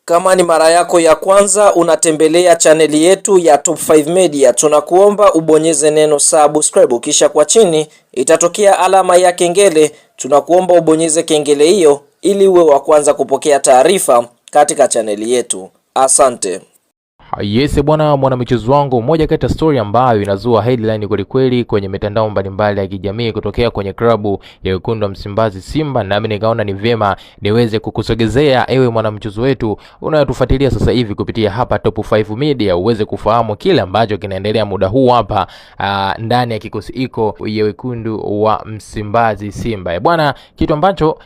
Kama ni mara yako ya kwanza unatembelea chaneli yetu ya Top 5 Media, tunakuomba ubonyeze neno subscribe, kisha kwa chini itatokea alama ya kengele. Tunakuomba ubonyeze kengele hiyo ili uwe wa kwanza kupokea taarifa katika chaneli yetu. Asante. Yes bwana, mwanamichezo wangu, moja kati ya story ambayo inazua headline kweli kweli kwenye mitandao mbalimbali ya kijamii kutokea kwenye klabu ya wekundu wa Msimbazi Simba, na mimi nikaona ni vyema niweze kukusogezea ewe mwanamichezo wetu unayotufuatilia sasa hivi kupitia hapa Top 5 Media, uweze kufahamu kile ambacho kinaendelea muda huu hapa ndani ya kikosi iko ya wekundu wa Msimbazi Simba. Bwana, kitu ambacho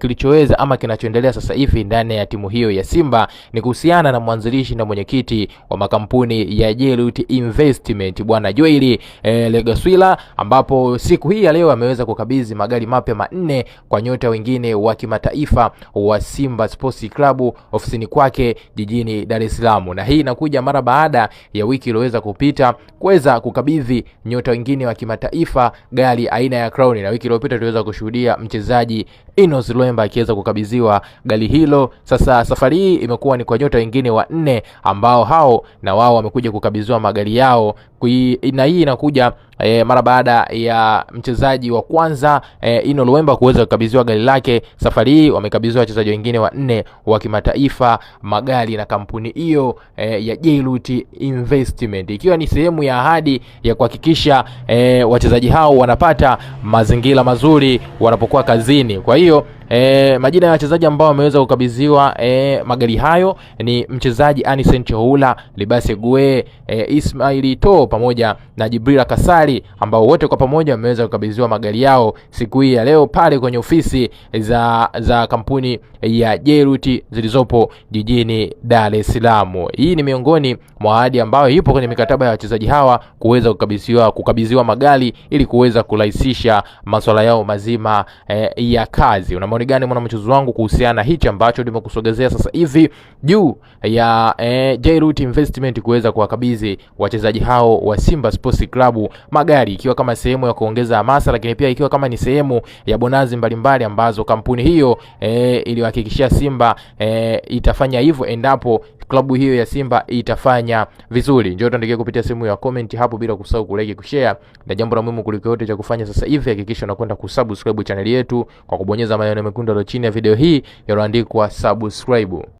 kilichoweza ama kinachoendelea sasa hivi ndani ya timu hiyo ya Simba ni kuhusiana na mwanzilishi na mwenyekiti wa makampuni ya Jeruti Investment bwana Joel Legaswila, ambapo siku hii ya leo ameweza kukabidhi magari mapya 4 kwa nyota wengine wa kimataifa wa Simba Sports Club ofisini kwake jijini Dar es Salaam. Na hii inakuja mara baada ya wiki iliyoweza kupita kuweza kukabidhi nyota wengine wa kimataifa gari aina ya Crown, na wiki iliyopita tuliweza kushuhudia mchezaji Enos Lwemba akiweza kukabidhiwa gari hilo. Sasa safari hii imekuwa ni kwa nyota wengine 4 ambao hao na wao wamekuja kukabidhiwa magari yao, na hii inakuja mara baada ya mchezaji wa kwanza Enos Lwemba kuweza kukabidhiwa gari lake. Safari hii wamekabidhiwa wachezaji wengine 4 wa kimataifa magari na kampuni hiyo ya Jeruti Investment, ikiwa ni sehemu ya ahadi ya kuhakikisha wachezaji hao wanapata mazingira mazuri wanapokuwa kazini. Kwa hiyo majina ya wachezaji ambao wameweza kukabidhiwa magari hayo ni mchezaji Anisen Choula, Libase Gue, Ismail To pamoja na Jibrila Kasari, ambao wote kwa pamoja wameweza kukabidhiwa magari yao siku hii ya leo pale kwenye ofisi za kampuni ya Jeruti zilizopo jijini Dar es Salaam. Hii ni miongoni mwa ahadi ambayo ipo kwenye mikataba ya wachezaji hawa kuweza kukabidhiwa magari ili kuweza kurahisisha masuala yao mazima ya kazi. Una maoni gani mwanamchezo wangu kuhusiana na hichi ambacho nimekusogezea sasa hivi juu ya Jeruti Investment kuweza kuwakabidhi wachezaji hao wa Simba Sports Club magari, ikiwa kama sehemu ya kuongeza hamasa, lakini pia ikiwa kama ni sehemu ya bonazi mbalimbali ambazo kampuni hiyo iliwahakikishia Simba itafanya hivyo endapo klabu hiyo ya Simba itafanya vizuri. Njoo tuandikie kupitia sehemu ya comment hapo, bila kusahau kulike, kushare, na jambo la muhimu kuliko yote cha kufanya sasa hivi hakikisha unakwenda kusubscribe channel yetu kwa kubonyeza maneno mekundu yaliyo chini ya video hii yaliyoandikwa subscribe.